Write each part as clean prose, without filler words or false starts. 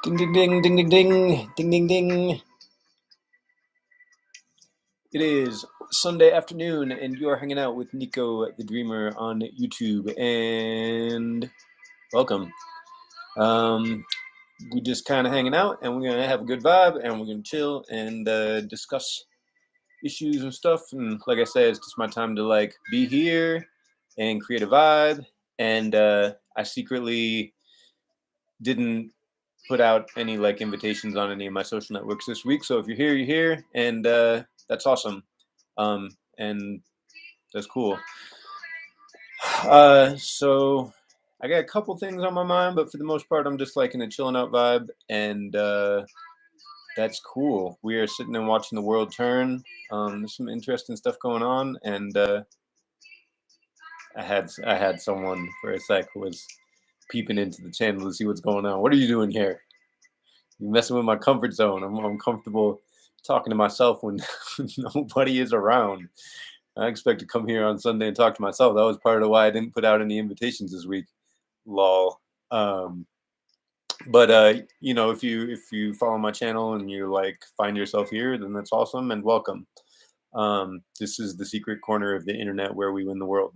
Ding ding ding ding ding ding ding ding ding. It is Sunday afternoon, and you are hanging out with Nico the Dreamer on YouTube. And welcome. We just kind of hanging out, and we're gonna have a good vibe, and we're gonna chill and discuss issues and stuff. And like I said, it's just my time to like be here and create a vibe. And I secretly didn't put out any like invitations on any of my social networks this week. So if you're here, you're here, and that's awesome. And that's cool. So I got a couple things on my mind, but for the most part, I'm just like in a chilling out vibe, and that's cool. We are sitting and watching the world turn. There's some interesting stuff going on, and I had someone for a sec who was peeping into the channel to see what's going on. What are you doing here? You're messing with my comfort zone. I'm comfortable talking to myself when nobody is around. I expect to come here on Sunday and talk to myself. That was part of why I didn't put out any invitations this week. Lol. But if you follow my channel and you like find yourself here, then that's awesome and welcome. This is the secret corner of the internet where we win the world.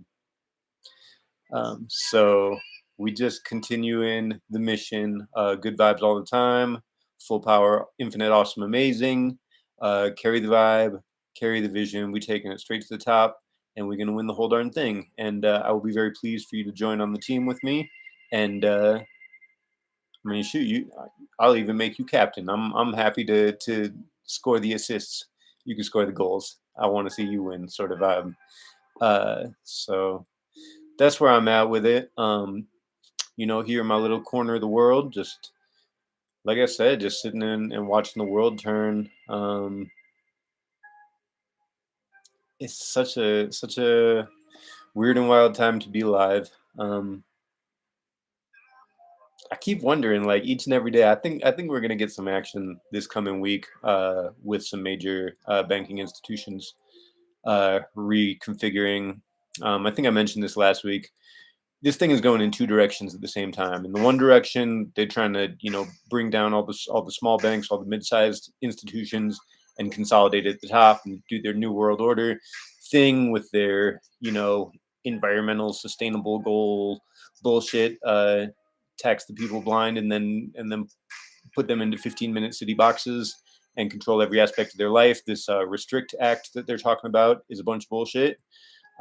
So we just continue in the mission. Good vibes all the time. Full power, infinite, awesome, amazing. Carry the vibe, carry the vision. We're taking it straight to the top, and we're going to win the whole darn thing. And I will be very pleased for you to join on the team with me. And I mean, shoot, I'll even make you captain. I'm happy to score the assists. You can score the goals. I want to see you win, sort of vibe. So that's where I'm at with it. Here in my little corner of the world, just like I said, just sitting in and watching the world turn. It's such a weird and wild time to be alive. I keep wondering, like each and every day. I think we're gonna get some action this coming week with some major banking institutions reconfiguring. I think I mentioned this last week. This thing is going in two directions at the same time. In the one direction, they're trying to, bring down all the small banks, all the mid-sized institutions, and consolidate at the top and do their new world order thing with their, environmental sustainable goal bullshit. Tax the people blind and then put them into 15-minute city boxes and control every aspect of their life. This Restrict Act that they're talking about is a bunch of bullshit.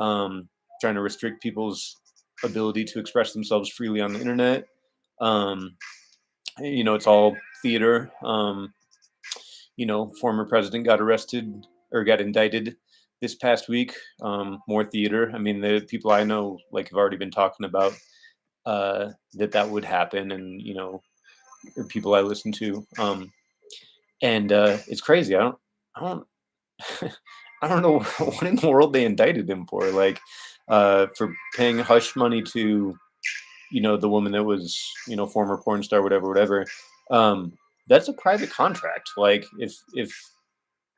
Trying to restrict people's ability to express themselves freely on the internet. It's all theater. Former president got arrested or got indicted this past week. More theater. I mean, the people I know like have already been talking about that would happen, and or people I listen to. And it's crazy. I don't I don't know what in the world they indicted him for. Like for paying hush money to, the woman that was, former porn star, whatever. That's a private contract. Like if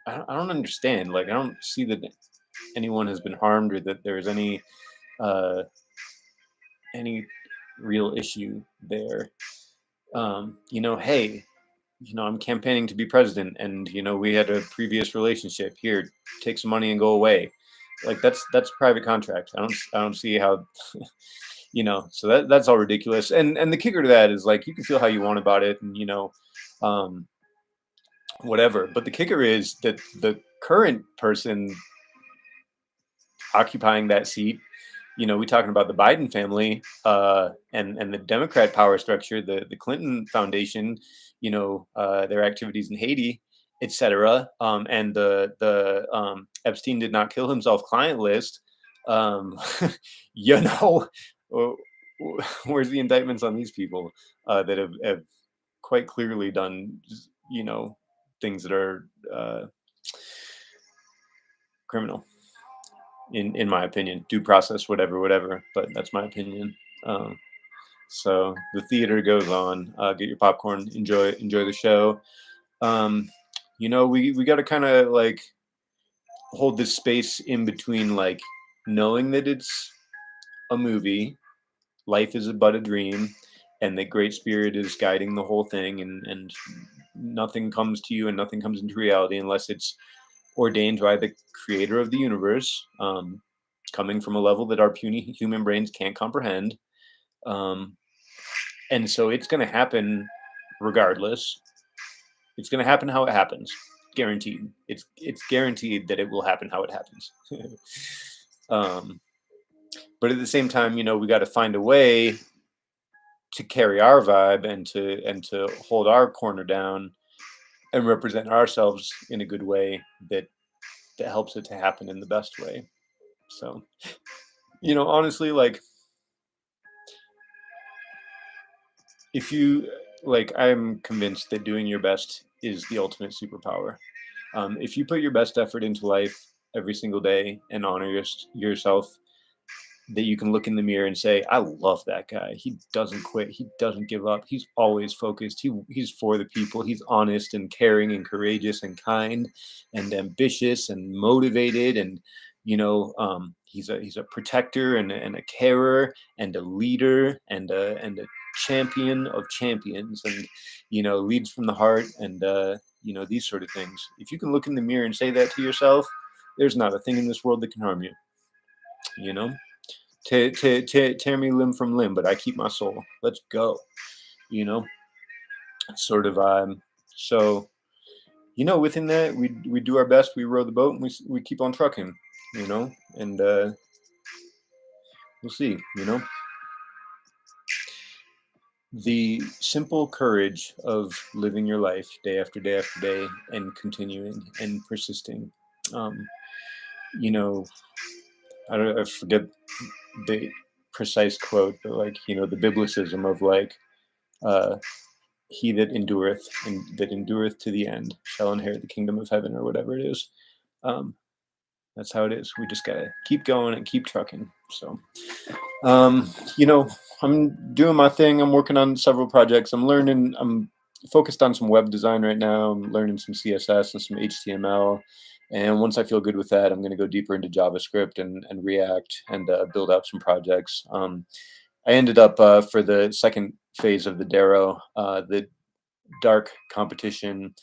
I don't understand. Like I don't see that anyone has been harmed or that there's any real issue there. Hey, I'm campaigning to be president, and we had a previous relationship. Here, take some money and go away. Like that's a private contract. I don't see how, So that's all ridiculous. And the kicker to that is like you can feel how you want about it, and whatever. But the kicker is that the current person occupying that seat, we're talking about the Biden family and the Democrat power structure, the Clinton Foundation, their activities in Haiti, etc. And the Epstein did not kill himself client list. you know, where's the indictments on these people that have quite clearly done, things that are criminal, in my opinion, due process, whatever. But that's my opinion. So the theater goes on. Get your popcorn. Enjoy the show. We got to kind of like hold this space in between, like knowing that it's a movie, life is but a dream, and the Great Spirit is guiding the whole thing, and nothing comes to you and nothing comes into reality unless it's ordained by the creator of the universe, coming from a level that our puny human brains can't comprehend. Um, and so it's going to happen regardless. It's going to happen how it happens, guaranteed. It's guaranteed that it will happen how it happens. um, but at the same time, we got to find a way to carry our vibe and to hold our corner down and represent ourselves in a good way that helps it to happen in the best way. So, honestly, like, if you I'm convinced that doing your best is the ultimate superpower. If you put your best effort into life every single day and honor yourself, that you can look in the mirror and say, I love that guy. He doesn't quit. He doesn't give up. He's always focused. He's for the people. He's honest and caring and courageous and kind and ambitious and motivated. And, he's a protector and a carer and a leader and a champion of champions, and, leads from the heart, and, these sort of things. If you can look in the mirror and say that to yourself, there's not a thing in this world that can harm you, you know? Tear me limb from limb, but I keep my soul. Let's go. You know, sort of. So, within that, we do our best. We row the boat, and we keep on trucking. And we'll see. The simple courage of living your life day after day after day and continuing and persisting. Um, I forget the precise quote, but the biblicism of he that endureth and that endureth to the end shall inherit the kingdom of heaven, or whatever it is. Um, that's how it is. We just gotta keep going and keep trucking. So, um, I'm doing my thing. I'm working on several projects. I'm focused on some web design right now. I'm learning some CSS and some HTML. And once I feel good with that, I'm going to go deeper into JavaScript and React and build out some projects. I ended up for the second phase of the Darrow, the dark competition.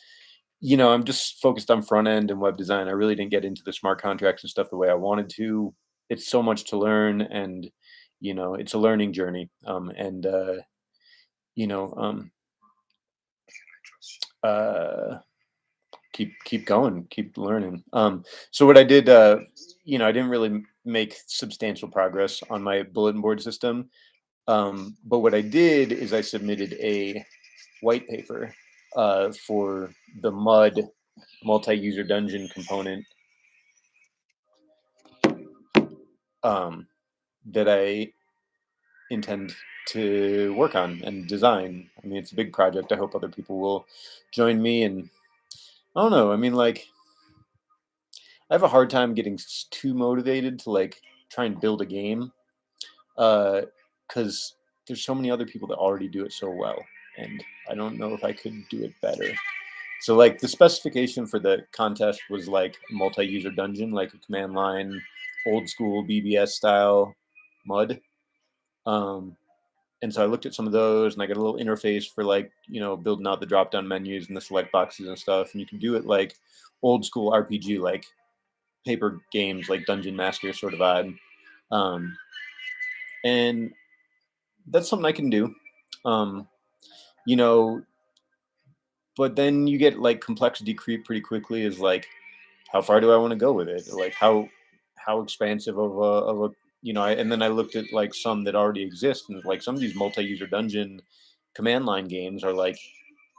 I'm just focused on front end and web design. I really didn't get into the smart contracts and stuff the way I wanted to. It's so much to learn, and it's a learning journey. You know, um, uh, keep going, keep learning. So what I did, I didn't really make substantial progress on my bulletin board system. But what I did is I submitted a white paper for the mud multi-user dungeon component, that I intend to work on and design. I mean, it's a big project. I hope other people will join me. And I don't know. I mean, I have a hard time getting too motivated to try and build a game, because there's so many other people that already do it so well, and I don't know if I could do it better. So the specification for the contest was multi-user dungeon, like a command line, old school BBS style mud. And so I looked at some of those, and I got a little interface for building out the drop down menus and the select boxes and stuff. And you can do it like old school RPG, like paper games, like Dungeon Master sort of vibe. And that's something I can do. Um, you know, but then you get complexity creep pretty quickly, is how far do I want to go with it? How expansive of a and then I looked at some that already exist, and some of these multi-user dungeon command line games are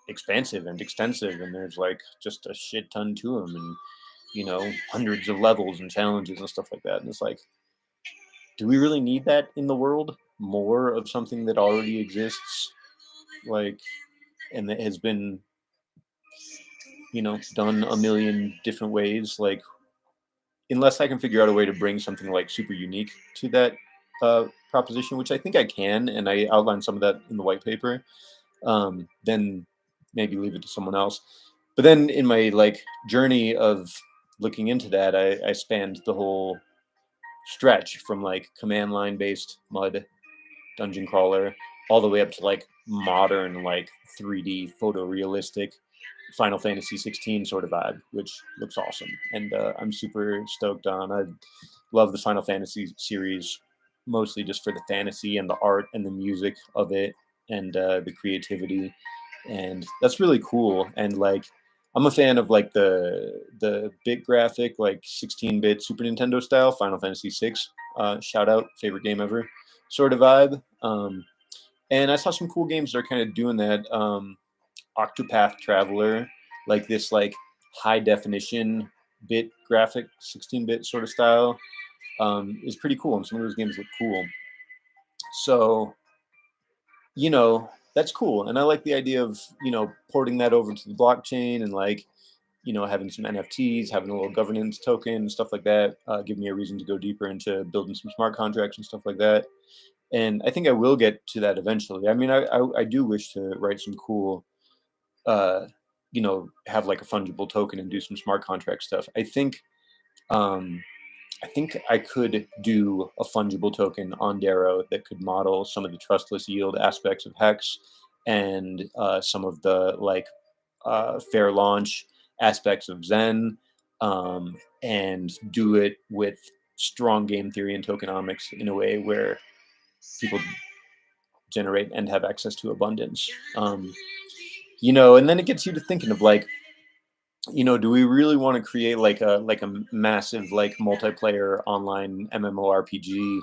expansive and extensive, and there's just a shit ton to them, and hundreds of levels and challenges and stuff like that. And it's do we really need that in the world? More of something that already exists, and that has been done a million different ways, unless I can figure out a way to bring something super unique to that proposition, which I think I can, and I outlined some of that in the white paper. Then maybe leave it to someone else. But then in my journey of looking into that, I spanned the whole stretch from command line based mud dungeon crawler all the way up to like modern, like 3D photorealistic Final Fantasy 16 sort of vibe, which looks awesome. And I'm super stoked on. I love the Final Fantasy series mostly just for the fantasy and the art and the music of it, and the creativity, and that's really cool. And like, I'm a fan of like the bit graphic, like 16-bit Super Nintendo style Final Fantasy 6. Shout out, favorite game ever, sort of vibe. And I saw some cool games that are kind of doing that. Octopath Traveler, like this like high definition bit graphic 16-bit sort of style, is pretty cool, and some of those games look cool. So, that's cool, and I like the idea of porting that over to the blockchain, and like having some NFTs, having a little governance token, stuff like that. Give me a reason to go deeper into building some smart contracts and stuff like that. And I think I will get to that eventually. I mean, I do wish to write some cool, uh, have like a fungible token and do some smart contract stuff. Um, I think I could do a fungible token on Darrow that could model some of the trustless yield aspects of Hex, and some of the like fair launch aspects of Zen, and do it with strong game theory and tokenomics in a way where people generate and have access to abundance. And then it gets you to thinking of like, do we really want to create like a massive like multiplayer online MMORPG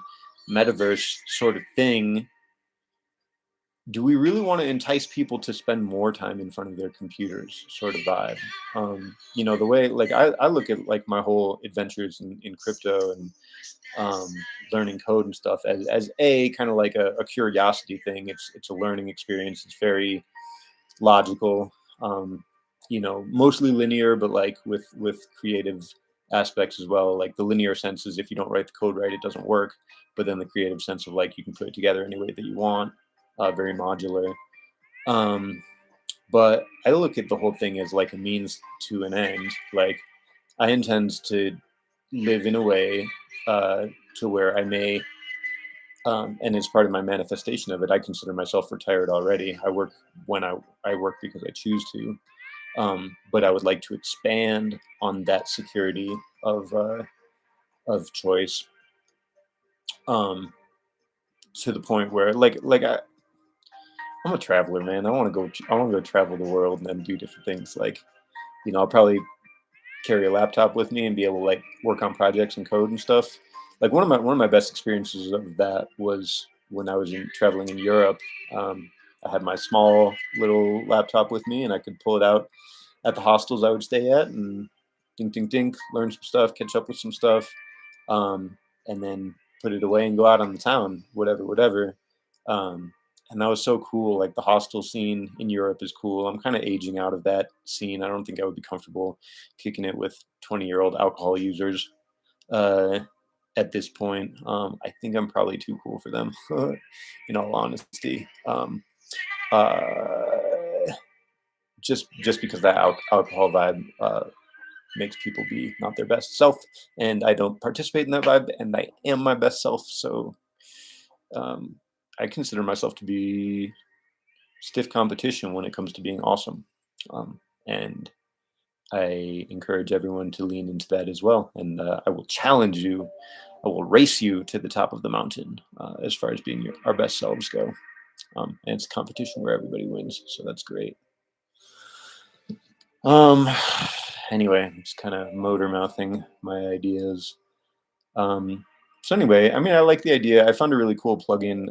metaverse sort of thing? Do we really want to entice people to spend more time in front of their computers sort of vibe? The way like I look at like my whole adventures in crypto and learning code and stuff as a kind of like a curiosity thing. It's a learning experience. It's very logical, mostly linear, but like with creative aspects as well. Like the linear sense is if you don't write the code right, it doesn't work. But then the creative sense of like you can put it together any way that you want, very modular. But I look at the whole thing as like a means to an end. Like I intend to live in a way to where I may, and as part of my manifestation of it, I consider myself retired already. I work when I work because I choose to, but I would like to expand on that security of choice, to the point where I'm a traveler, man. I want to go travel the world and then do different things. Like, I'll probably carry a laptop with me and be able to like work on projects and code and stuff. Like one of my best experiences of that was when I was traveling in Europe. I had my small little laptop with me, and I could pull it out at the hostels I would stay at, and dink dink dink, learn some stuff, catch up with some stuff, and then put it away and go out on the town, whatever. And that was so cool. Like the hostel scene in Europe is cool. I'm kind of aging out of that scene. I don't think I would be comfortable kicking it with 20-year-old alcohol users uh, at this point. I think I'm probably too cool for them, in all honesty. Uh, just because that alcohol vibe makes people be not their best self, and I don't participate in that vibe, and I am my best self. So I consider myself to be stiff competition when it comes to being awesome. And I encourage everyone to lean into that as well. And I will challenge you. I will race you to the top of the mountain as far as being our best selves go. And it's a competition where everybody wins. So that's great. Anyway, I'm just kind of motor mouthing my ideas. So anyway, I mean, I like the idea. I found a really cool plugin,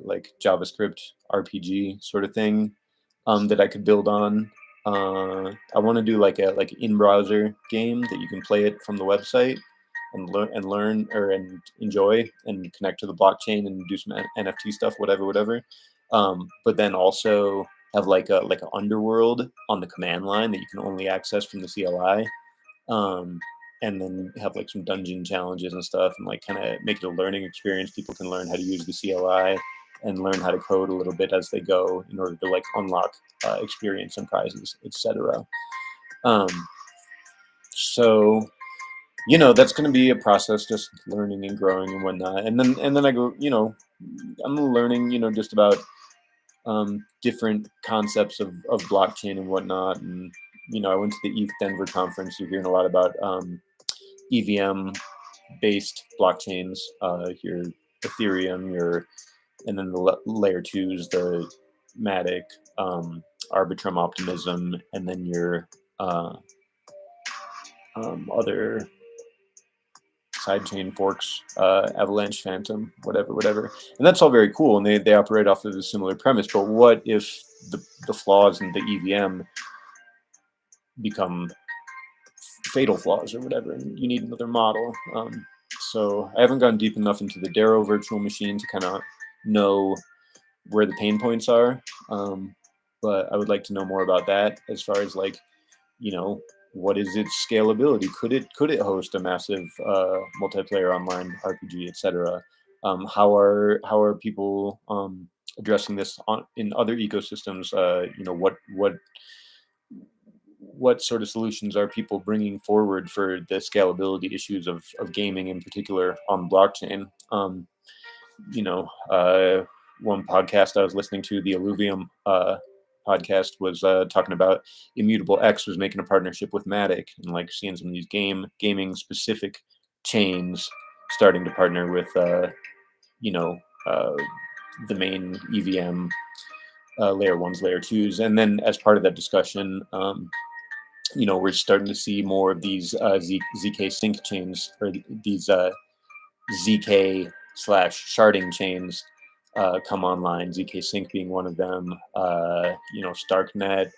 like JavaScript RPG sort of thing, that I could build on. I want to do like a in-browser game that you can play it from the website and learn and enjoy and connect to the blockchain and do some NFT stuff, whatever. But then also have like an underworld on the command line that you can only access from the CLI. And then have like some dungeon challenges and stuff, and like kind of make it a learning experience. People can learn how to use the CLI and learn how to code a little bit as they go in order to like unlock experience and prizes, etc. So that's going to be a process, just learning and growing and whatnot. And then I go, I'm learning, just about different concepts of blockchain and whatnot. And, I went to the ETH Denver conference. You're hearing a lot about EVM based blockchains, your Ethereum, and then the layer twos, the Matic, Arbitrum Optimism, and then your other sidechain forks, Avalanche Phantom, whatever. And that's all very cool, and they operate off of a similar premise. But what if the flaws in the EVM become fatal flaws or whatever, and you need another model? So I haven't gone deep enough into the Darrow virtual machine to kind of know where the pain points are, but I would like to know more about that as far as like, what is its scalability? Could it host a massive multiplayer online RPG, etc.? How are people addressing this in other ecosystems? What sort of solutions are people bringing forward for the scalability issues of gaming in particular on blockchain? One podcast I was listening to, the Alluvium podcast, was talking about Immutable X was making a partnership with Matic, and like seeing some of these gaming specific chains starting to partner with the main EVM layer ones, layer twos. And then as part of that discussion, we're starting to see more of these ZK sync chains, or these ZK / sharding chains come online. ZK Sync being one of them. Starknet,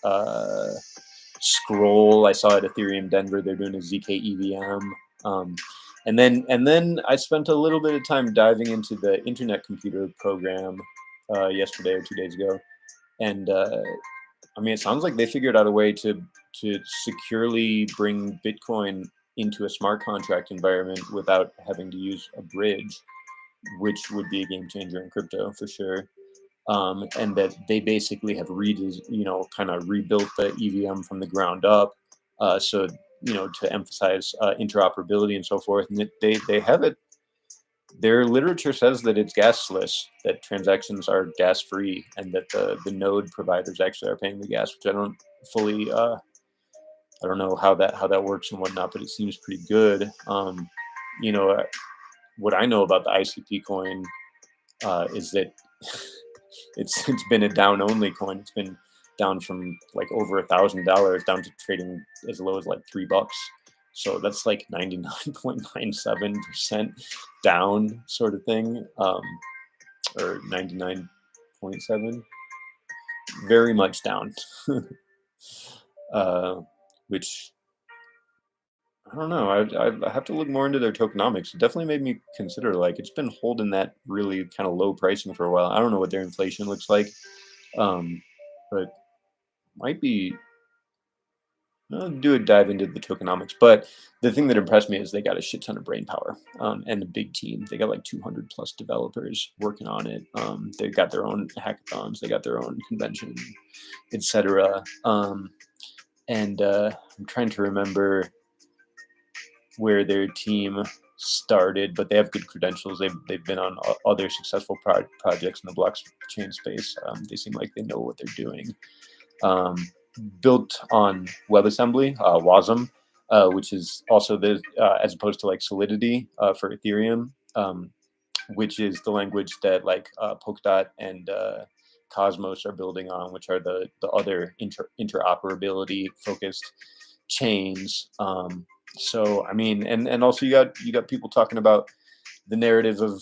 Scroll. I saw at Ethereum Denver they're doing a ZK EVM. And then I spent a little bit of time diving into the Internet Computer program yesterday or 2 days ago, and it sounds like they figured out a way to securely bring Bitcoin into a smart contract environment without having to use a bridge, which would be a game changer in crypto for sure. And that they basically have kind of rebuilt the EVM from the ground up, so to emphasize interoperability and so forth. And they have it. Their literature says that it's gasless, that transactions are gas free, and that the node providers actually are paying the gas, which I don't fully. I don't know how that works and whatnot, but it seems pretty good. What I know about the ICP coin is that it's been a down only coin. It's been down from like over $1,000 down to trading as low as like $3. So that's like 99.97% down sort of thing, or 99.7, very much down. Which I don't know. I have to look more into their tokenomics. It definitely made me consider, like, it's been holding that really kind of low pricing for a while. I don't know what their inflation looks like, but might be. I'll do a dive into the tokenomics. But the thing that impressed me is they got a shit ton of brain power, and a big team. They got like 200 plus developers working on it. They got their own hackathons. They got their own convention, etc. And I'm trying to remember where their team started, but they have good credentials. They've been on other successful projects in the blockchain space. They seem like they know what they're doing. Built on WebAssembly, WASM, which is also as opposed to like Solidity for Ethereum, which is the language that like Polkadot and Cosmos are building on, which are the other interoperability focused chains. So and also you got people talking about the narrative of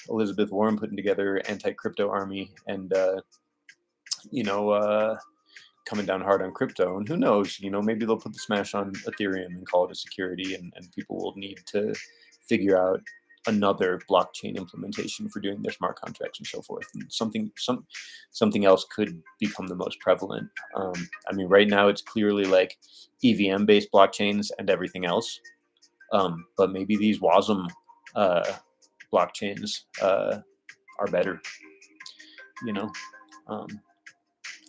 Elizabeth Warren putting together anti-crypto army and coming down hard on crypto. And who knows, maybe they'll put the smash on Ethereum and call it a security, and people will need to figure out another blockchain implementation for doing their smart contracts and so forth. And something else could become the most prevalent. Right now it's clearly like EVM based blockchains and everything else. But maybe these WASM blockchains are better,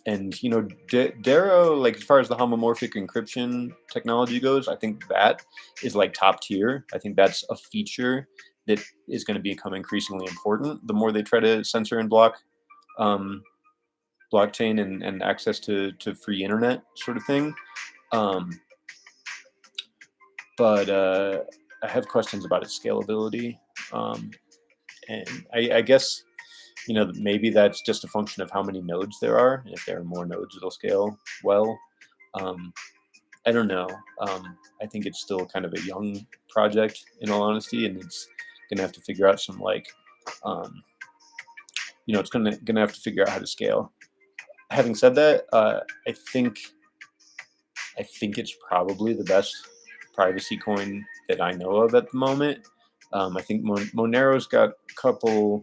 and Darrow, like as far as the homomorphic encryption technology goes, I think that is like top tier. I think that's a feature that is going to become increasingly important the more they try to censor and block blockchain and access to free internet sort of thing. But I have questions about its scalability. And I guess, maybe that's just a function of how many nodes there are. If there are more nodes, it'll scale well. I don't know. I think it's still kind of a young project, in all honesty, and it's gonna have to figure out some it's gonna have to figure out how to scale. Having said that, I think it's probably the best privacy coin that I know of at the moment. I think Monero's got a couple.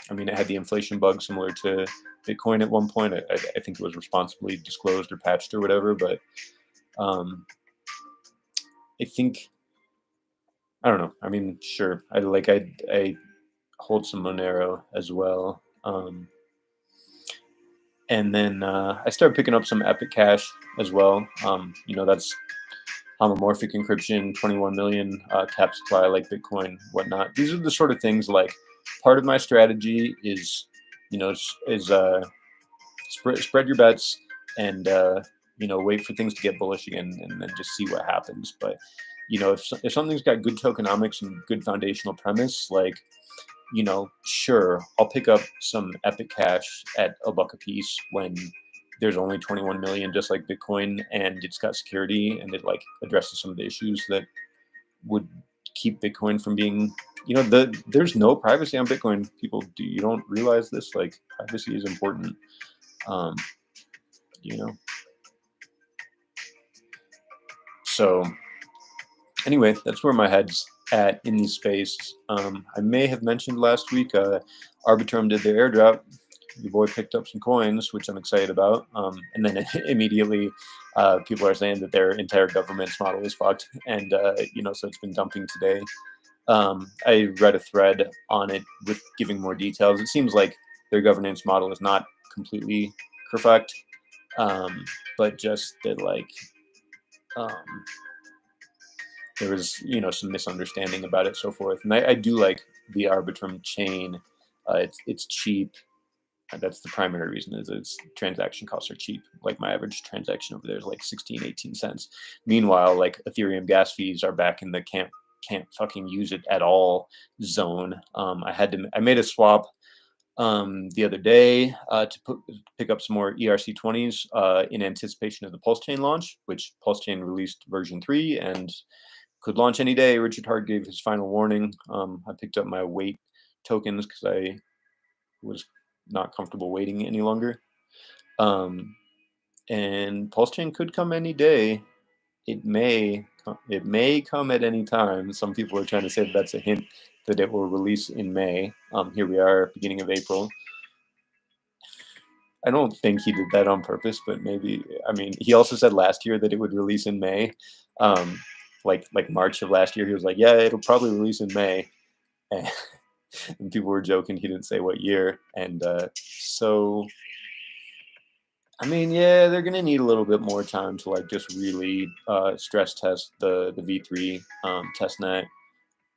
I mean, it had the inflation bug similar to Bitcoin at one point. I think it was responsibly disclosed or patched or whatever, but I think, I don't know. I mean, sure. I hold some Monero as well. And then I started picking up some Epic Cash as well. That's homomorphic encryption, 21 million cap supply like Bitcoin, whatnot. These are the sort of things like part of my strategy is, spread your bets and, wait for things to get bullish again and then just see what happens. But, if something's got good tokenomics and good foundational premise, like, sure, I'll pick up some Epic Cash at $1 a piece when there's only 21 million, just like Bitcoin, and it's got security and it like addresses some of the issues that would keep Bitcoin from being, there's no privacy on Bitcoin. People, you don't realize this? Like, privacy is important. So anyway, that's where my head's at in these space. I may have mentioned last week, Arbitrum did their airdrop. Your boy picked up some coins, which I'm excited about. And then immediately people are saying that their entire governance model is fucked. And, so it's been dumping today. I read a thread on it with giving more details. It seems like their governance model is not completely perfect, but just that, like, there was, some misunderstanding about it, so forth. And I do like the Arbitrum chain. It's cheap. That's the primary reason, is its transaction costs are cheap. Like, my average transaction over there is like 16, 18 cents. Meanwhile, like, Ethereum gas fees are back in the can't fucking use it at all zone. I made a swap the other day to pick up some more ERC20s in anticipation of the Pulse Chain launch, which Pulse Chain released version 3 and could launch any day. Richard Hart gave his final warning. I picked up my wait tokens because I was not comfortable waiting any longer. And Pulse Chain could come any day. It may come at any time. Some people are trying to say that's a hint that it will release in May. Here we are, beginning of April. I don't think he did that on purpose, but maybe. I mean, he also said last year that it would release in May. Like March of last year, he was like, yeah, it'll probably release in May. And people were joking he didn't say what year. And so, I mean, yeah, they're gonna need a little bit more time to like just really stress test the V3 testnet.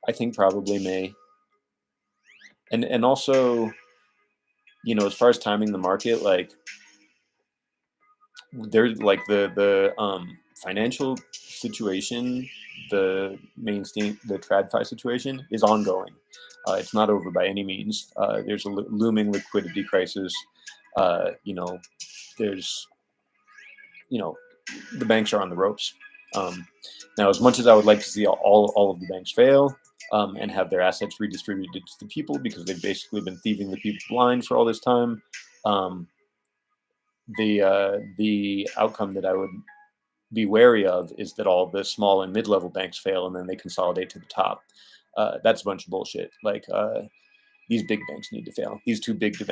I think probably May. And also, as far as timing the market, like, there's like the financial situation, the mainstream, the TradFi situation is ongoing. It's not over by any means. There's a looming liquidity crisis. There's, the banks are on the ropes. Now, as much as I would like to see all of the banks fail and have their assets redistributed to the people, because they've basically been thieving the people blind for all this time, the outcome that I would be wary of is that all the small and mid-level banks fail and then they consolidate to the top. That's a bunch of bullshit. Like, these big banks need to fail. These too big to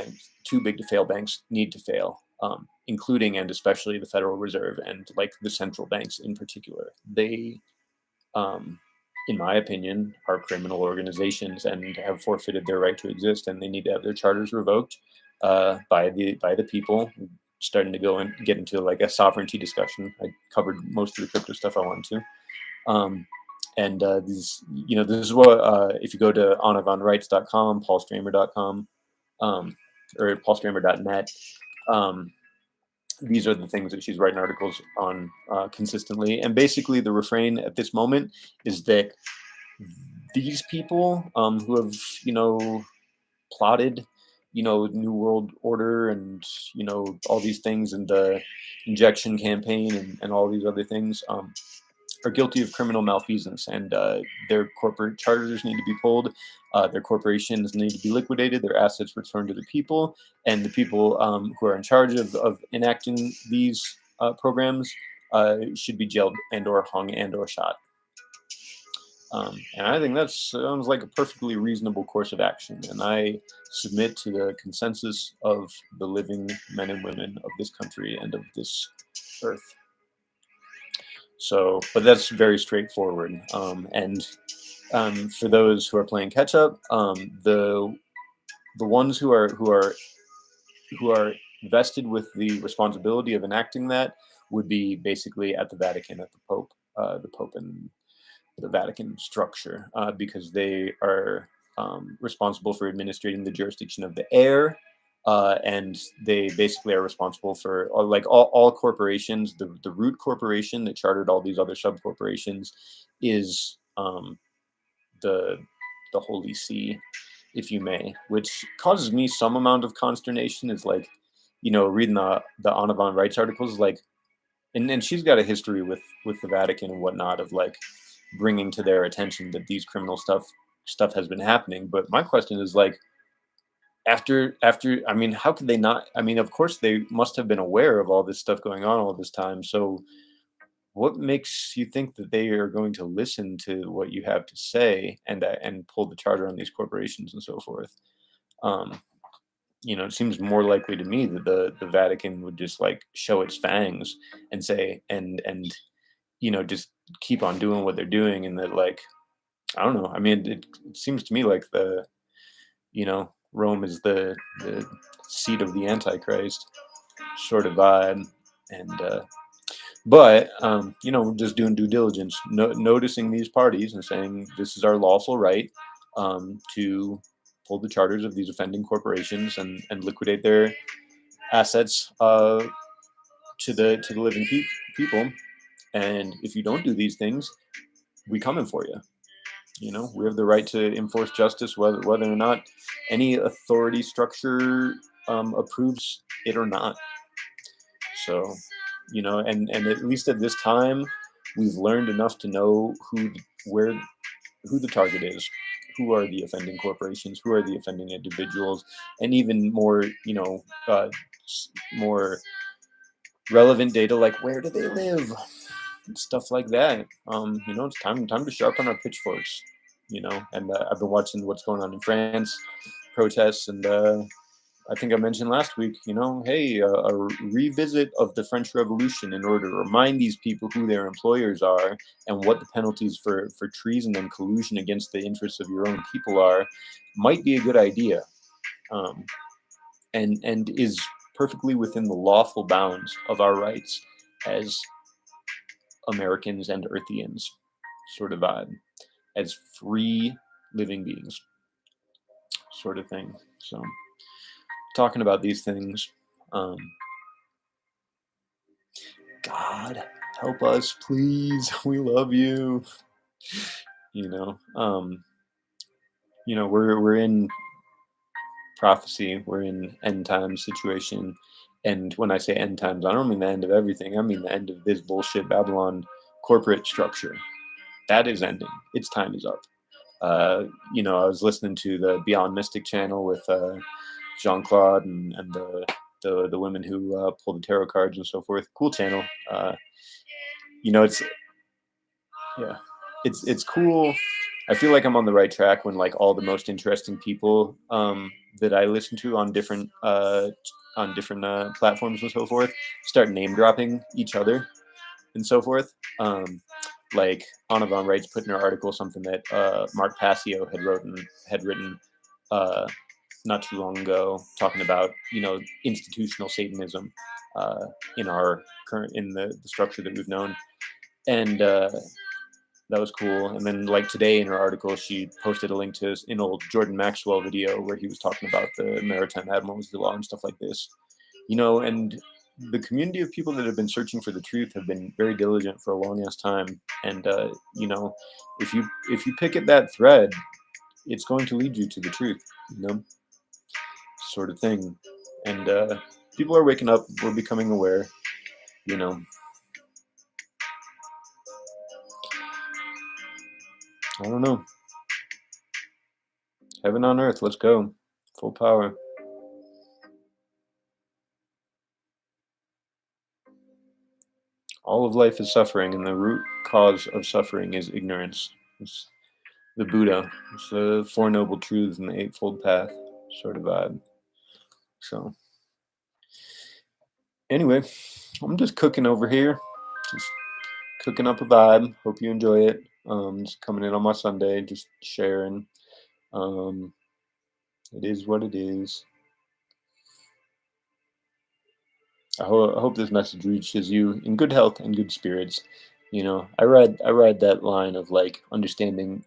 fail banks need to fail, including and especially the Federal Reserve and like the central banks in particular. They, in my opinion, are criminal organizations and have forfeited their right to exist, and they need to have their charters revoked by the people. Starting to go and get into like a sovereignty discussion. I covered most of the crypto stuff I wanted to. This is what, if you go to anavonrights.com, paulstramer.com, or paulstramer.net, Um, these are the things that she's writing articles on consistently. And basically, the refrain at this moment is that these people who have, plotted, New World Order and, all these things and the injection campaign and all these other things are guilty of criminal malfeasance, and their corporate charters need to be pulled. Their corporations need to be liquidated, their assets returned to the people, and the people who are in charge of enacting these programs should be jailed and or hung and or shot. And I think that sounds like a perfectly reasonable course of action. And I submit to the consensus of the living men and women of this country and of this earth. So, but that's very straightforward. And for those who are playing catch up, the ones who are vested with the responsibility of enacting that would be basically at the Vatican, at the Pope and the Vatican structure, because they are responsible for administrating the jurisdiction of the air, and they basically are responsible for like all corporations. The root corporation that chartered all these other sub corporations is the Holy See, if you may, which causes me some amount of consternation. Is like, reading the Anna von Reitz articles, like, and she's got a history with the Vatican and whatnot of like bringing to their attention that these criminal stuff has been happening. But my question is like, after I mean, how could they not? I mean, of course they must have been aware of all this stuff going on all this time. So what makes you think that they are going to listen to what you have to say and pull the charter on these corporations and so forth? It seems more likely to me that the Vatican would just like show its fangs and say and just keep on doing what they're doing, and that, like, I don't know. I mean, it seems to me like Rome is the seat of the Antichrist sort of vibe, and but just doing due diligence, noticing these parties and saying this is our lawful right to pull the charters of these offending corporations and liquidate their assets to the living people. And if you don't do these things, we coming for you. We have the right to enforce justice, whether or not any authority structure approves it or not. So, and at least at this time, we've learned enough to know who the target is, who are the offending corporations, who are the offending individuals, and even more, more relevant data like where do they live, stuff like that. It's time to sharpen our pitchforks. And I've been watching what's going on in France, protests, and I think I mentioned last week, hey, a revisit of the French Revolution in order to remind these people who their employers are and what the penalties for treason and collusion against the interests of your own people are, might be a good idea, and is perfectly within the lawful bounds of our rights as Americans and Earthians, sort of vibe, as free living beings, sort of thing. So, talking about these things, God help us, please. We love you. We're in prophecy. We're in end times situation. And when I say end times, I don't mean the end of everything. I mean the end of this bullshit Babylon corporate structure. That is ending. Its time is up. I was listening to the Beyond Mystic channel with Jean-Claude and the women who pull the tarot cards and so forth. Cool channel. It's cool. I feel like I'm on the right track when like all the most interesting people that I listen to on different platforms and so forth start name dropping each other and so forth. Like Anna von Reitz put in her article something that Mark Passio had written not too long ago, talking about institutional Satanism in the structure that we've known, and that was cool. And then like today in her article, she posted a link to an old Jordan Maxwell video where he was talking about the Maritime Admiralty Law and stuff like this. and the community of people that have been searching for the truth have been very diligent for a long ass time. And if you pick at that thread, it's going to lead you to the truth, sort of thing. And people are waking up. We're becoming aware. You know, I don't know. Heaven on earth. Let's go. Full power. All of life is suffering, and the root cause of suffering is ignorance. It's the Buddha. It's the Four Noble Truths and the Eightfold Path sort of vibe. So, anyway, I'm just cooking over here. Just cooking up a vibe. Hope you enjoy it. Just coming in on my Sunday, just sharing. It is what it is. I hope this message reaches you in good health and good spirits. I read that line of like understanding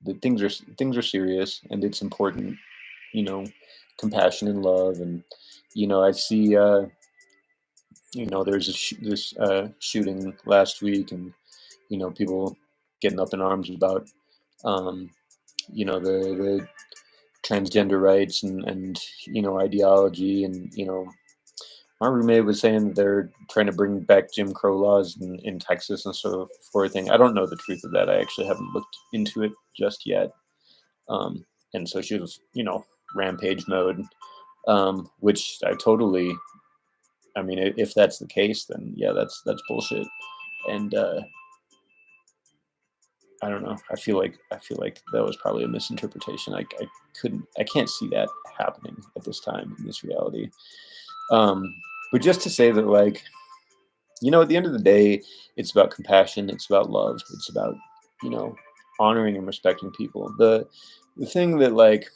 that things are serious and it's important. Compassion and love, and I see. There's this shooting last week, and people getting up in arms about the transgender rights and ideology, and my roommate was saying that they're trying to bring back Jim Crow laws in Texas and so forth. Thing. I don't know the truth of that. I actually haven't looked into it just yet. And so she was, rampage mode, which I totally. I mean, if that's the case, then yeah, that's bullshit. And I don't know. I feel like that was probably a misinterpretation. I can't see that happening at this time in this reality. But just to say that, like, at the end of the day, it's about compassion. It's about love. It's about, honoring and respecting people. The thing that, like,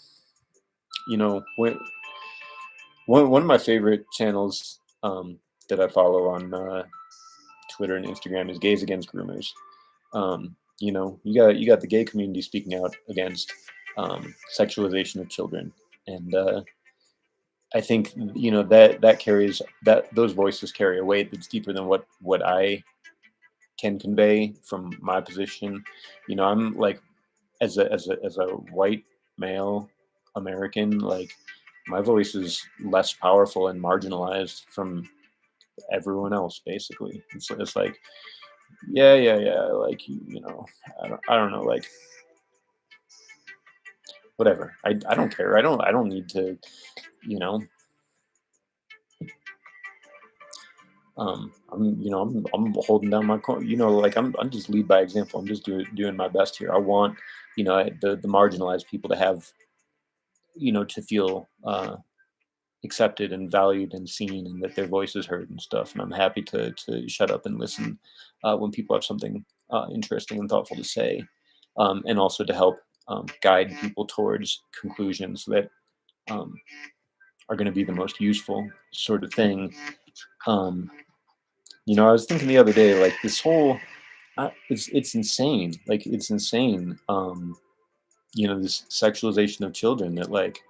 when one of my favorite channels that I follow on Twitter and Instagram is Gays Against Groomers. You got the gay community speaking out against sexualization of children, and I think that carries those voices carry a weight that's deeper than what I can convey from my position. I'm like as a white male American, like my voice is less powerful and marginalized from everyone else. Basically, it's like yeah, like I don't know, like whatever. I don't care. I don't need to, you know. I'm holding down my corner. Like I'm just lead by example. I'm just doing my best here. I want, the marginalized people to have, to feel accepted and valued and seen, and that their voice is heard and stuff. And I'm happy to shut up and listen when people have something interesting and thoughtful to say, and also to help guide people towards conclusions that are going to be the most useful sort of thing. I was thinking the other day, like this whole, it's insane. Like it's insane. This sexualization of children, that like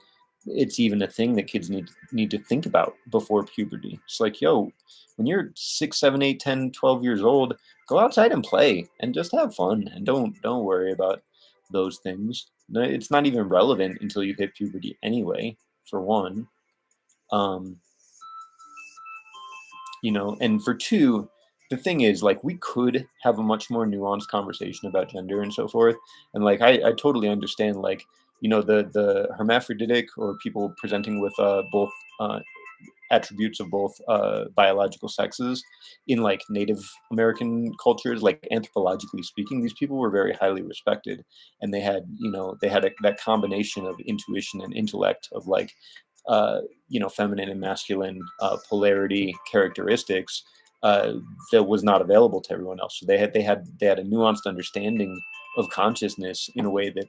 it's even a thing that kids need to think about before puberty. It's like, yo, when you're 6, 7, 8, 10, 12 years old, go outside and play and just have fun, and don't worry about those things. It's not even relevant until you hit puberty anyway, for one. And for two, the thing is, like, we could have a much more nuanced conversation about gender and so forth. And like, I totally understand, like, the hermaphroditic, or people presenting with both attributes of both biological sexes in like Native American cultures, like anthropologically speaking, these people were very highly respected, and they had that combination of intuition and intellect of like feminine and masculine polarity characteristics that was not available to everyone else. So they had a nuanced understanding of consciousness in a way that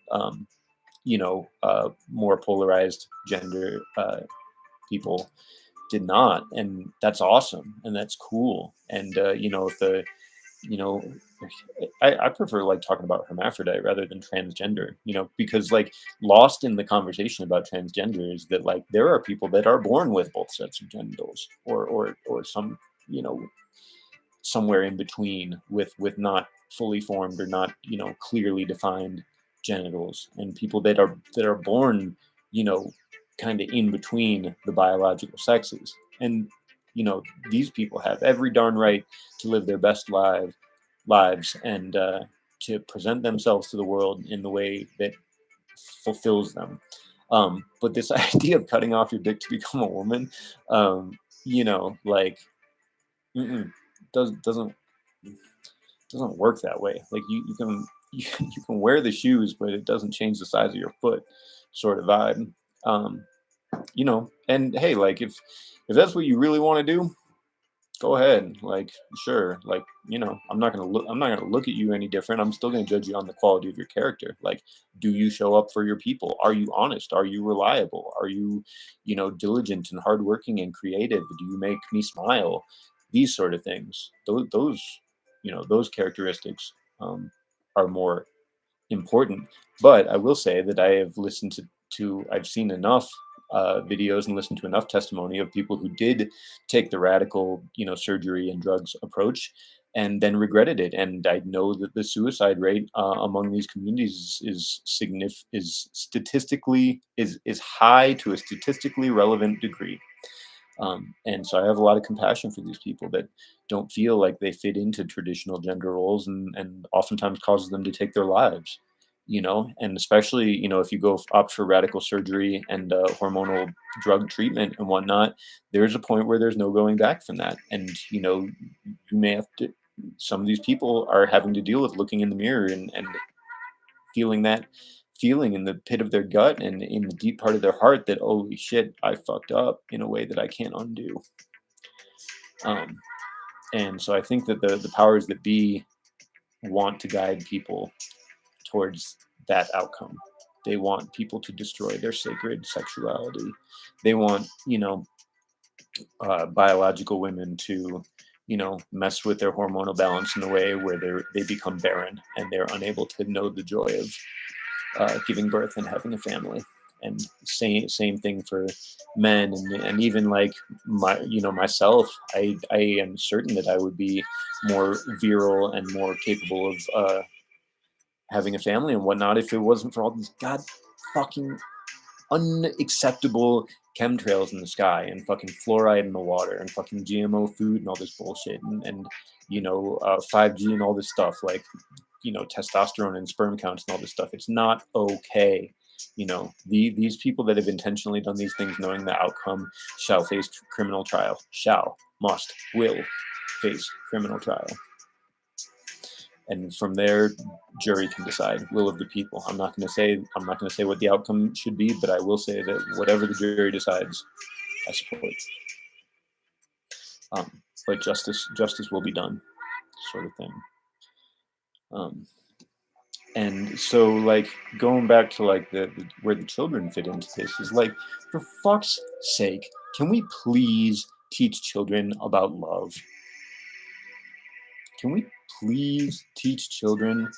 more polarized gender people did not, and that's awesome and that's cool. And if the I prefer like talking about hermaphrodite rather than transgender, because like lost in the conversation about transgender is that like there are people that are born with both sets of genitals, or some, you know, somewhere in between with not fully formed or not, clearly defined genitals, and people that are born, you know, kind of in between the biological sexes. And these people have every darn right to live their best lives, and to present themselves to the world in the way that fulfills them. But this idea of cutting off your dick to become a woman, like, mm-mm, doesn't work that way. Like you can you can wear the shoes, but it doesn't change the size of your foot, sort of vibe. Um, and hey, like if that's what you really want to do, go ahead. Like, sure. Like, I'm not gonna look at you any different. I'm still gonna judge you on the quality of your character. Like, do you show up for your people? Are you honest? Are you reliable? Are you, diligent and hardworking and creative? Do you make me smile? These sort of things. Those characteristics are more important. But I will say that I have listened to I've seen enough videos and listened to enough testimony of people who did take the radical, surgery and drugs approach, and then regretted it. And I know that the suicide rate among these communities is statistically is high to a statistically relevant degree. And so I have a lot of compassion for these people that don't feel like they fit into traditional gender roles, and oftentimes causes them to take their lives, and especially, if you go opt for radical surgery and hormonal drug treatment and whatnot, there's a point where there's no going back from that. And, you may have to, some of these people are having to deal with looking in the mirror and feeling that feeling in the pit of their gut and in the deep part of their heart that, holy shit, I fucked up in a way that I can't undo. Um, and so I think that the powers that be want to guide people towards that outcome. They want people to destroy their sacred sexuality. They want, biological women to, mess with their hormonal balance in a way where they become barren and they're unable to know the joy of giving birth and having a family. And same thing for men, and even like myself. I am certain that I would be more virile and more capable of having a family and whatnot if it wasn't for all these god fucking unacceptable chemtrails in the sky and fucking fluoride in the water and fucking GMO food and all this bullshit, and 5G and all this stuff, like, testosterone and sperm counts and all this stuff. It's not okay. These people that have intentionally done these things knowing the outcome shall face criminal trial. Shall, must, will face criminal trial. And from there, jury can decide. Will of the people. I'm not going to say what the outcome should be, but I will say that whatever the jury decides, I support. But justice will be done, sort of thing. And so, like, going back to like the where the children fit into this is like, for fuck's sake, can we please teach children about love? Can we please teach children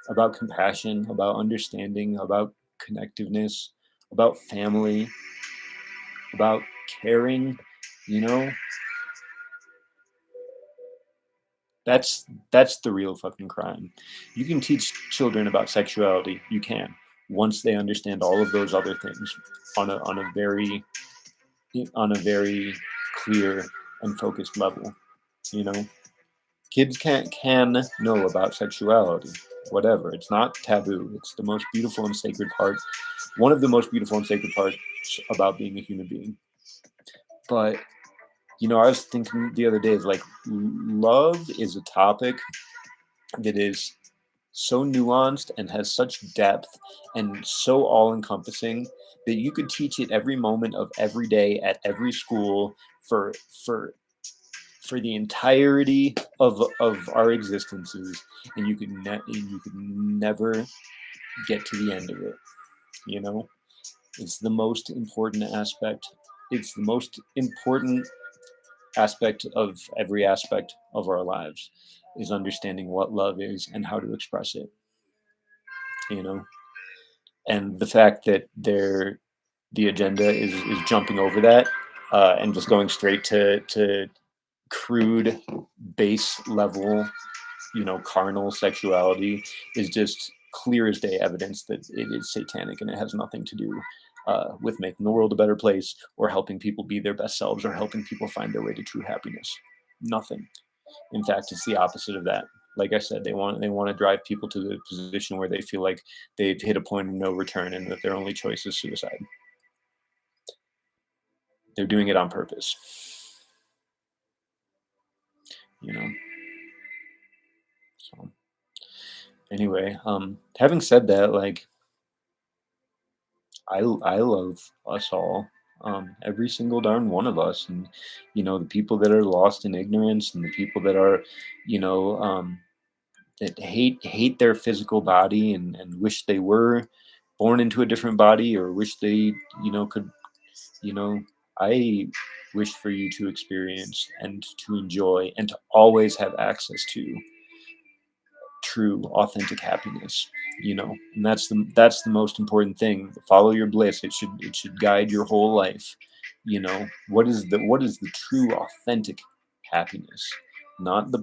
about compassion, about understanding, about connectiveness, about family, about caring? That's the real fucking crime. You can teach children about sexuality. You can, once they understand all of those other things on a very clear and focused level. Kids can know about sexuality, whatever. It's not taboo. It's the most beautiful and sacred part. One of the most beautiful and sacred parts about being a human being. But, I was thinking the other day, is like, love is a topic that is so nuanced and has such depth and so all-encompassing that you could teach it every moment of every day at every school for the entirety of our existences, and you could never get to the end of it. It's the most important aspect. It's the most important aspect of every aspect of our lives. is understanding what love is and how to express it, you know. And the fact that the agenda is jumping over that, and just going straight to crude base level, carnal sexuality, is just clear as day evidence that it is satanic, and it has nothing to do with making the world a better place, or helping people be their best selves, or helping people find their way to true happiness. Nothing. In fact, it's the opposite of that. Like I said, they want to drive people to the position where they feel like they've hit a point of no return, and that their only choice is suicide. They're doing it on purpose. So anyway, having said that, like, I love us all, every single darn one of us, and the people that are lost in ignorance, and the people that are, you know, that hate their physical body, and wish they were born into a different body, or wish they, could, you know, I wish for you to experience and to enjoy and to always have access to true authentic happiness, and that's the most important thing. Follow your bliss. It should guide your whole life. What is the true authentic happiness? Not the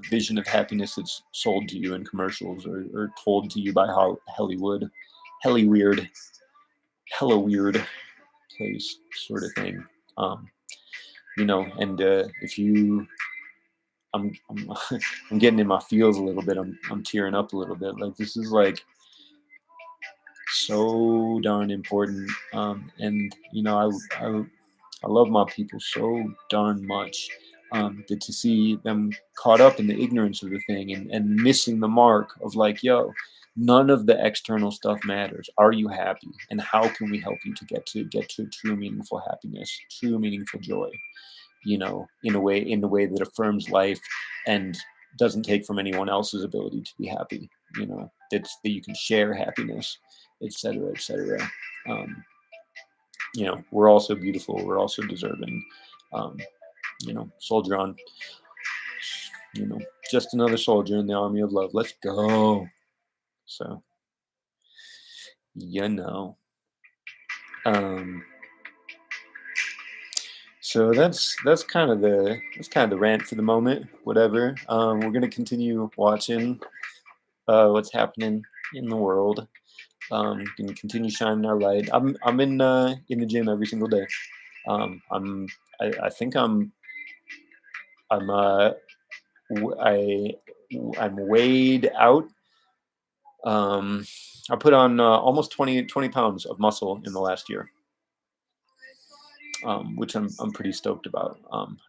vision of happiness that's sold to you in commercials, or told to you by Hollywood, weird, hella weird place sort of thing. um and if you I'm I'm getting in my feels a little bit. I'm tearing up a little bit. Like, this is like so darn important. And I love my people so darn much. That to see them caught up in the ignorance of the thing, and missing the mark of, like, yo, none of the external stuff matters. Are you happy? And how can we help you to get to true meaningful happiness, true meaningful joy? In a way that affirms life, and doesn't take from anyone else's ability to be happy. That you can share happiness, etc., etc. Um, we're also beautiful. We're also deserving. Um, soldier on. You know, just another soldier in the army of love. Let's go. So, you know. Um, So that's kind of the rant for the moment. Whatever. We're gonna continue watching what's happening in the world. Gonna continue shining our light. I'm in the gym every single day. I think I'm w- I I'm weighed out. Um, I put on almost 20 pounds of muscle in the last year. Which I'm pretty stoked about.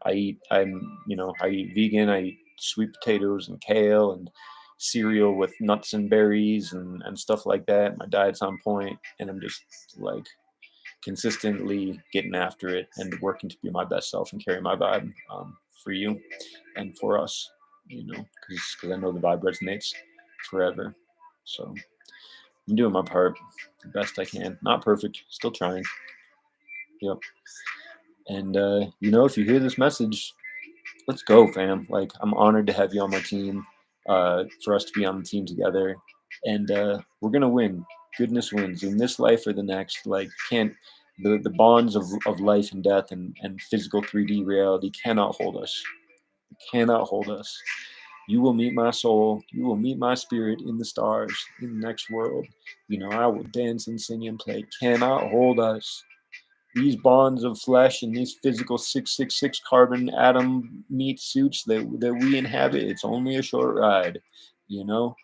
I eat vegan. I eat sweet potatoes and kale and cereal with nuts and berries, and stuff like that. My diet's on point, and I'm just, like, consistently getting after it and working to be my best self and carry my vibe, for you and for us. Because I know the vibe resonates forever. So I'm doing my part the best I can. Not perfect, still trying. Yep. And if you hear this message, let's go, fam. Like, I'm honored to have you on my team, for us to be on the team together, and we're gonna win. Goodness wins in this life or the next. Like, can't the bonds of life and death, and physical 3D reality cannot hold us. Cannot hold us. You will meet my soul. You will meet my spirit in the stars in the next world. I will dance and sing and play. Cannot hold us. These bonds of flesh and these physical 666 carbon atom meat suits that we inhabit, it's only a short ride, you know?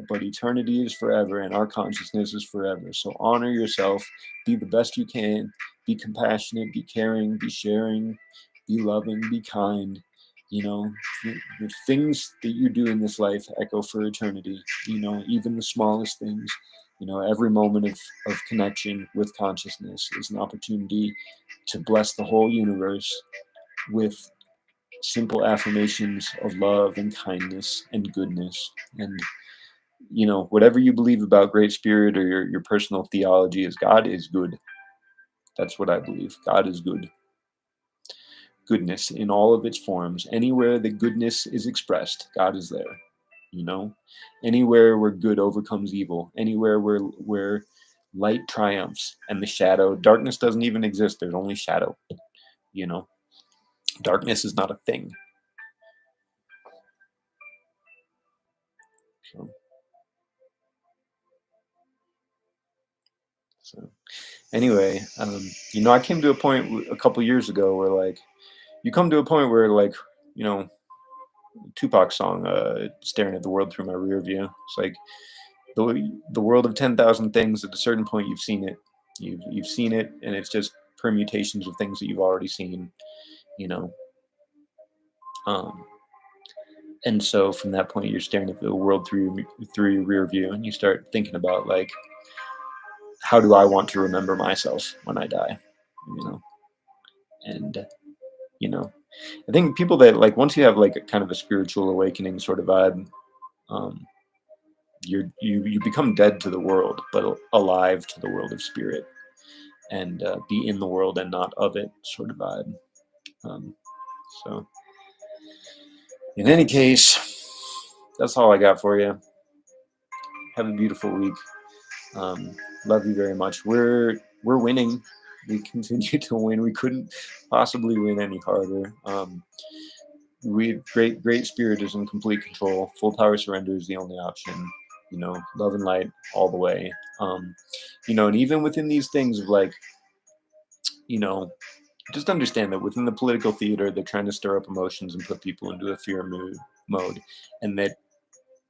But eternity is forever, and our consciousness is forever. So honor yourself, be the best you can, be compassionate, be caring, be sharing, be loving, be kind. The things that you do in this life echo for eternity, even the smallest things. Every moment of connection with consciousness is an opportunity to bless the whole universe with simple affirmations of love and kindness and goodness. And, whatever you believe about Great Spirit, or your personal theology, is God is good. That's what I believe. God is good. goodness in all of its forms. Anywhere that goodness is expressed, God is there. You know, anywhere where good overcomes evil, anywhere where light triumphs and the shadow, darkness doesn't even exist. There's only shadow. You know, darkness is not a thing. So anyway, I came to a point a couple years ago where, like, you come to a point where, like, you know, Tupac song, "Staring at the World Through My Rear View." It's like the world of 10,000 things. At a certain point, you've seen it. You've seen it, and it's just permutations of things that you've already seen. You know, um, and so from that point, you're staring at the world through your rear view, and you start thinking about, like, how do I want to remember myself when I die? You know, and you know, I think people that, like, once you have, like, a kind of a spiritual awakening sort of vibe, um, you become dead to the world, but alive to the world of spirit, and be in the world and not of it sort of vibe. Um, so, in any case, that's all I got for you. Have a beautiful week. Love you very much. We're winning. We continue to win. We couldn't possibly win any harder. We great spirit is in complete control. Full power surrender is the only option. You know, love and light all the way. And even within these things of, like, you know, just understand that within the political theater, they're trying to stir up emotions and put people into a fear mode, and that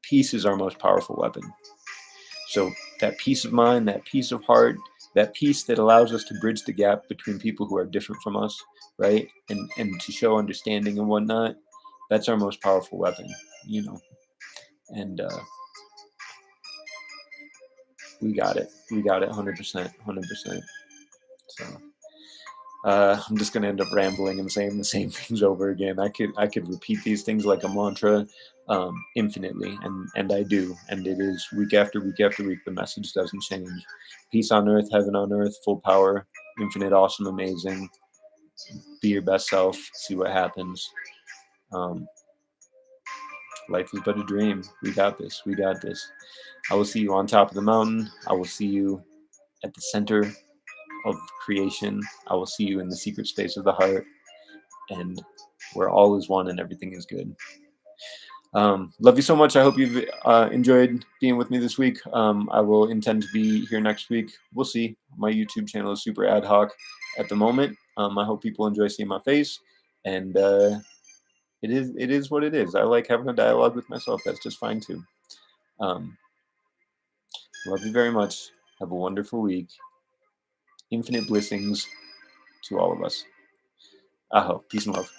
peace is our most powerful weapon. So that peace of mind, that peace of heart, that peace that allows us to bridge the gap between people who are different from us, right? And to show understanding and whatnot, that's our most powerful weapon, you know. And we got it. We got it 100%, 100%. So I'm just gonna end up rambling and saying the same things over again. I could repeat these things like a mantra, infinitely, and I do, and it is week after week after week. The message doesn't change. Peace on earth, heaven on earth, full power, infinite, awesome, amazing. Be your best self. See what happens. Um, Life is but a dream. We got this. We got this. I will see you on top of the mountain. I will see you at the center of creation. I will see you in the secret space of the heart, and where all is one and everything is good. Love you so much. I hope you've enjoyed being with me this week. I will intend to be here next week. We'll see. My YouTube channel is super ad hoc at the moment. I hope people enjoy seeing my face, and it is what it is. I like having a dialogue with myself. That's just fine too. Um, Love you very much. Have a wonderful week. Infinite blessings to all of us. Aho. Peace and love.